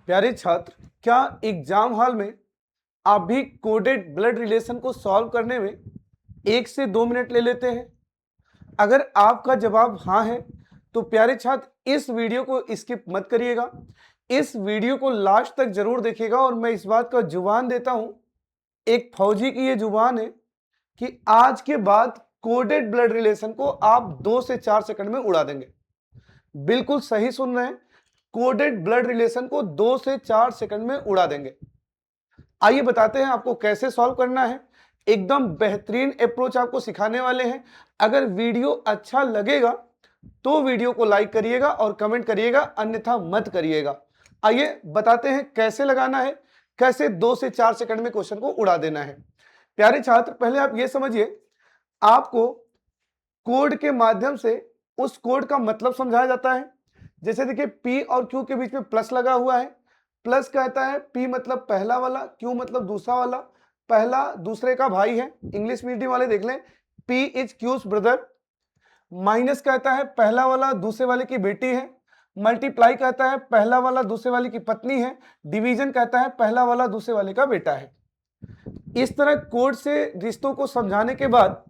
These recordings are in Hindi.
प्यारे छात्र, क्या एग्जाम हॉल में आप भी कोडेड ब्लड रिलेशन को सॉल्व करने में 1 से 2 मिनट ले लेते हैं? अगर आपका जवाब हाँ है तो प्यारे छात्र इस वीडियो को स्किप मत करिएगा, इस वीडियो को लास्ट तक जरूर देखिएगा। और मैं इस बात का जुबान देता हूं, एक फौजी की ये जुबान है कि आज के बाद कोडेड ब्लड रिलेशन को आप 2 से 4 सेकंड में उड़ा देंगे। बिल्कुल सही सुन रहे हैं, कोडेड ब्लड रिलेशन को 2 से 4 सेकंड में उड़ा देंगे। आइए बताते हैं आपको कैसे सॉल्व करना है। एकदम बेहतरीन अप्रोच आपको सिखाने वाले हैं। अगर वीडियो अच्छा लगेगा तो वीडियो को लाइक करिएगा और कमेंट करिएगा, अन्यथा मत करिएगा। आइए बताते हैं कैसे लगाना है, कैसे 2 से 4 सेकंड में क्वेश्चन को उड़ा देना है। प्यारे छात्र, पहले आप ये समझिए, आपको कोड के माध्यम से उस कोड का मतलब समझाया जाता है। जैसे देखिए, P और Q के बीच में प्लस लगा हुआ है। प्लस कहता है P मतलब पहला वाला, Q मतलब दूसरा वाला। पहला दूसरे का भाई है, इंग्लिश मीडियम वाले देख लें, P is Q's brother. Minus कहता है पहला वाला दूसरे वाले की बेटी है। मल्टीप्लाई कहता है पहला वाला दूसरे वाले की पत्नी है। डिवीजन कहता है पहला वाला दूसरे वाले का बेटा है। इस तरह कोड से रिश्तों को समझाने के बाद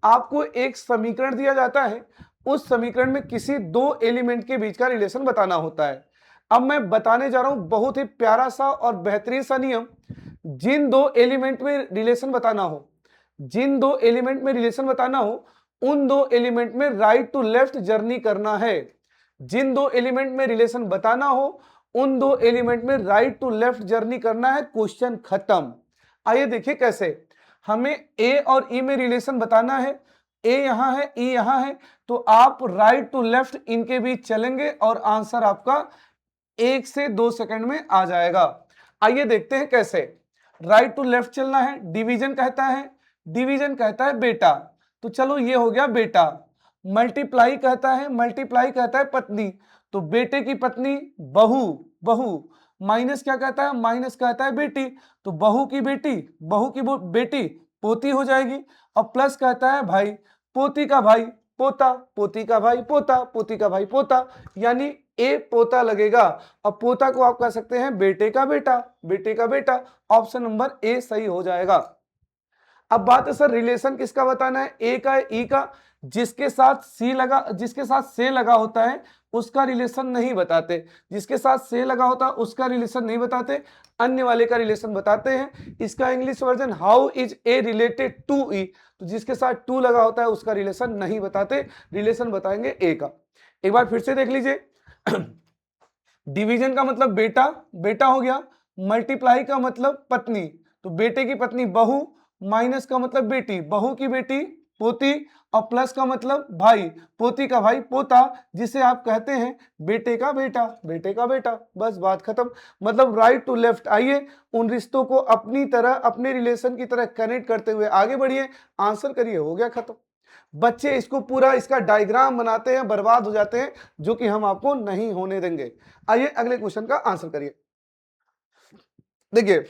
आपको एक समीकरण दिया जाता है। उस समीकरण में किसी दो एलिमेंट के बीच का रिलेशन बताना होता है। अब मैं बताने जा रहा हूं बहुत ही प्यारा सा और बेहतरीन सा नियम। जिन दो एलिमेंट में रिलेशन बताना हो, जिन दो एलिमेंट में रिलेशन बताना हो, उन दो एलिमेंट में राइट टू लेफ्ट जर्नी करना है। जिन दो एलिमेंट में रिलेशन बताना हो, उन दो एलिमेंट में राइट टू लेफ्ट जर्नी करना है। क्वेश्चन खत्म। आइए देखिए कैसे। हमें ए और ई में रिलेशन बताना है। ए यहां है, ई यहां है, तो आप राइट टू लेफ्ट इनके बीच चलेंगे और आंसर आपका 1 से 2 सेकंड में आ जाएगा। आइए देखते हैं कैसे। राइट टू लेफ्ट चलना है। डिवीजन कहता है, डिवीजन कहता है बेटा, तो चलो ये हो गया बेटा। मल्टीप्लाई कहता है, मल्टीप्लाई कहता है पत्नी, तो बेटे की पत्नी बहू, बहू। माइनस क्या कहता है, माइनस कहता है बेटी, तो बहू की बेटी, बहू की बेटी पोती हो जाएगी। और प्लस कहता है भाई, पोती का भाई पोता, पोती का भाई पोता, पोती का भाई पोता, यानी ए पोता लगेगा। और पोता को आप कह सकते हैं बेटे का बेटा, बेटे का बेटा। ऑप्शन नंबर ए सही हो जाएगा। अब बात है सर रिलेशन किसका बताना है, ए का, ई का। जिसके साथ सी लगा, जिसके साथ से लगा होता है उसका रिलेशन नहीं बताते, जिसके साथ से लगा होता है उसका रिलेशन नहीं बताते, अन्य वाले का रिलेशन बताते हैं। इसका English version, how is A related to E, तो जिसके साथ टू लगा होता है उसका रिलेशन नहीं बताते, रिलेशन बताएंगे ए का। एक बार फिर से देख लीजिए। डिवीजन का मतलब बेटा, बेटा हो गया। मल्टीप्लाई का मतलब पत्नी, तो बेटे की पत्नी बहू। माइनस का मतलब बेटी, बहू की बेटी पोती। और प्लस का मतलब भाई, पोती का भाई पोता, जिसे आप कहते हैं बेटे का बेटा, बेटे का बेटा। बस बात खत्म। मतलब राइट टू लेफ्ट। आइए उन रिश्तों को अपनी तरह, अपने रिलेशन की तरह कनेक्ट करते हुए आगे बढ़िए, आंसर करिए, हो गया खत्म। बच्चे इसको पूरा, इसका डायग्राम बनाते हैं, बर्बाद हो जाते हैं, जो कि हम आपको नहीं होने देंगे। आइए अगले क्वेश्चन का आंसर करिए। देखिए,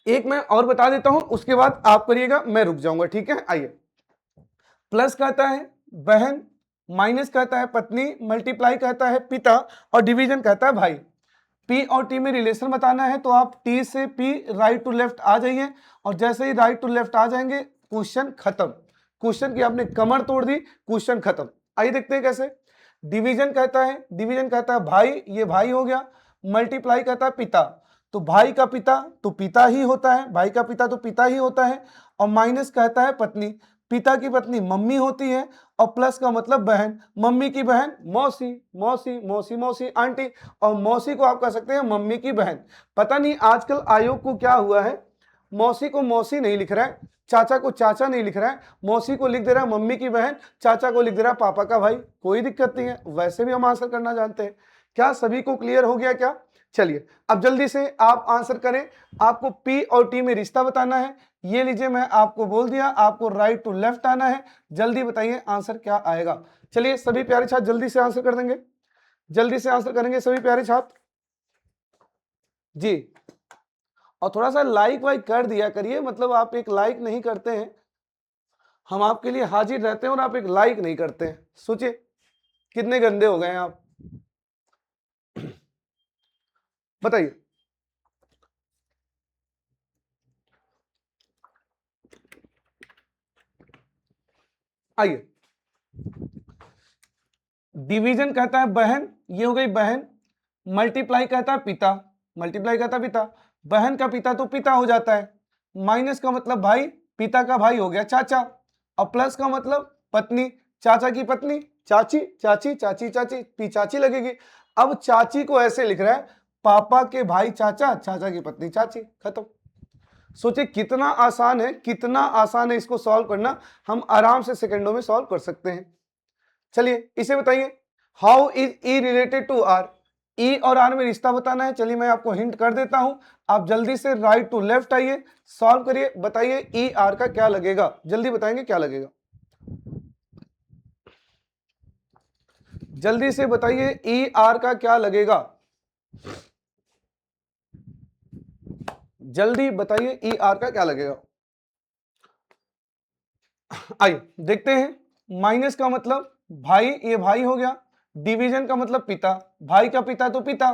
एक मैं और बता देता हूं, उसके बाद आप करिएगा, मैं रुक जाऊंगा, ठीक है। आइए, प्लस कहता है बहन, माइनस कहता है पत्नी, मल्टीप्लाई कहता है पिता, और डिवीजन कहता है भाई। पी और टी में रिलेशन बताना है, तो आप टी से पी राइट टू लेफ्ट आ जाइए। और जैसे ही राइट टू लेफ्ट आ जाएंगे, क्वेश्चन खत्म। क्वेश्चन की आपने कमर तोड़ दी, क्वेश्चन खत्म। आइए देखते हैं कैसे। डिवीजन कहता है, डिवीजन कहता है भाई, ये भाई हो गया। मल्टीप्लाई कहता है पिता, तो भाई का पिता तो पिता ही होता है, भाई का पिता तो पिता ही होता है। और माइनस कहता है पत्नी, पिता की पत्नी मम्मी होती है। और प्लस का मतलब बहन, मम्मी की बहन मौसी, मौसी मौसी मौसी आंटी। और मौसी को आप कह सकते हैं मम्मी की बहन। पता नहीं आजकल आयोग को क्या हुआ है, मौसी को मौसी नहीं लिख रहा है, चाचा को चाचा नहीं लिख रहा है, मौसी को लिख दे रहा है मम्मी की बहन, चाचा को लिख दे रहा है पापा का भाई। कोई दिक्कत नहीं है, वैसे भी हम आंसर करना जानते हैं। क्या सभी को क्लियर हो गया क्या? चलिए अब जल्दी से आप आंसर करें। आपको पी और टी में रिश्ता बताना है। ये लीजिए, मैं आपको बोल दिया, आपको राइट टू लेफ्ट आना है। जल्दी बताइए आंसर क्या आएगा। चलिए सभी प्यारे छात्र जल्दी से आंसर कर देंगे, जल्दी से आंसर करेंगे सभी प्यारे छात्र जी। और थोड़ा सा लाइक वाइक कर दिया करिए, मतलब आप एक लाइक नहीं करते हैं, हम आपके लिए हाजिर रहते हैं और आप एक लाइक नहीं करते हैं। सोचिए कितने गंदे हो गए हैं आप। बताइए। आइए, डिवीजन कहता है बहन, ये हो गई बहन। मल्टीप्लाई कहता है पिता, मल्टीप्लाई कहता है पिता, बहन का पिता तो पिता हो जाता है। माइनस का मतलब भाई, पिता का भाई हो गया चाचा। और प्लस का मतलब पत्नी, चाचा की पत्नी चाची, चाची चाची चाची पिचाची लगेगी। अब चाची को ऐसे लिख रहा है, पापा के भाई चाचा, चाचा की पत्नी चाची, खत्म। सोचिए कितना आसान है, कितना आसान है इसको सॉल्व करना। हम आराम से सेकंडों में सॉल्व कर सकते हैं। चलिए इसे बताइए, how is E related to R. E और आर में रिश्ता बताना है। चलिए मैं आपको हिंट कर देता हूं, आप जल्दी से राइट टू लेफ्ट आइए, सॉल्व करिए, बताइए ई आर का क्या लगेगा, जल्दी बताएंगे क्या लगेगा, जल्दी से बताइए ई आर का क्या लगेगा, जल्दी बताइए ई आर का क्या लगेगा। आइए देखते हैं। माइनस का मतलब भाई, ये भाई हो गया। डिवीजन का मतलब पिता, भाई का पिता तो पिता।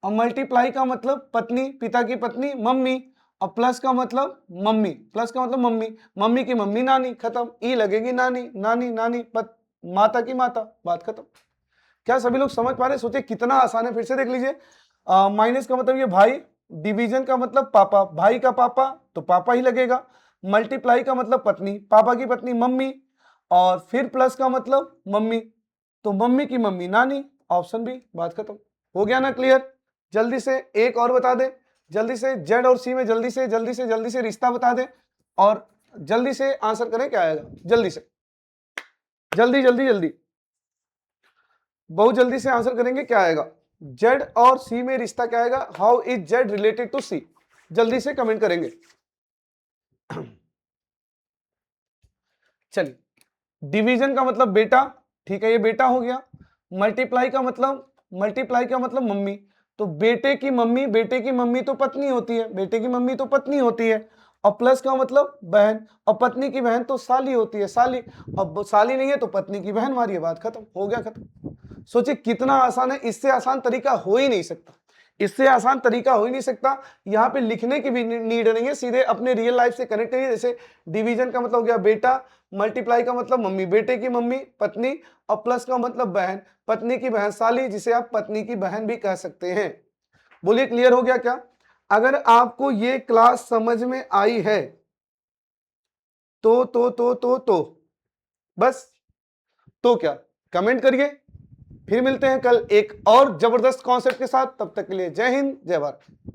और मल्टीप्लाई का मतलब पत्नी, पिता की पत्नी मम्मी। और प्लस का मतलब मम्मी, प्लस का मतलब मम्मी, मम्मी की मम्मी नानी, खत्म। ई लगेगी नानी, नानी नानी माता की माता, बात खत्म। क्या सभी लोग समझ पा रहे हैं? सोचिए कितना आसान है, फिर से देख लीजिए। माइनस का मतलब ये भाई, डिवीजन का मतलब पापा, भाई का पापा तो पापा ही लगेगा। मल्टीप्लाई का मतलब पत्नी, पापा की पत्नी मम्मी। और फिर प्लस का मतलब मम्मी, तो मम्मी की मम्मी नानी, ऑप्शन बी, बात खत्म। हो गया ना क्लियर? जल्दी से एक और बता दे, जल्दी से जेड और सी में जल्दी से जल्दी से जल्दी से रिश्ता बता दे, और जल्दी से आंसर करें क्या आएगा, जल्दी से, जल्दी जल्दी जल्दी, बहुत जल्दी से आंसर करेंगे क्या आएगा। जेड और सी में रिश्ता क्या आएगा, how is Z related to C, जल्दी से कमेंट करेंगे। चलिए, डिवीजन का मतलब बेटा, ठीक है ये बेटा हो गया। मल्टीप्लाई का मतलब, मल्टीप्लाई का मतलब मम्मी, तो बेटे की मम्मी, बेटे की मम्मी तो पत्नी होती है, बेटे की मम्मी तो पत्नी होती है। और प्लस का मतलब बहन, और पत्नी की बहन तो साली होती है, साली। अब साली नहीं है तो पत्नी की बहन मारिए, बात खत्म, हो गया खत्म। सोचिए कितना आसान है, इससे आसान तरीका हो ही नहीं सकता, इससे आसान तरीका हो ही नहीं सकता। यहाँ पे लिखने की भी नीड नहीं है, सीधे अपने रियल लाइफ से कनेक्ट करिए। जैसे डिवीजन का मतलब हो गया बेटा, मल्टीप्लाई का मतलब मम्मी, बेटे की मम्मी पत्नी, और प्लस का मतलब बहन, पत्नी की बहन साली, जिसे आप पत्नी की बहन भी कह सकते हैं। बोलिए क्लियर हो गया क्या? अगर आपको ये क्लास समझ में आई है तो बस, तो क्या, कमेंट करिए। फिर मिलते हैं कल एक और जबरदस्त कॉन्सेप्ट के साथ, तब तक के लिए जय हिंद जय भारत।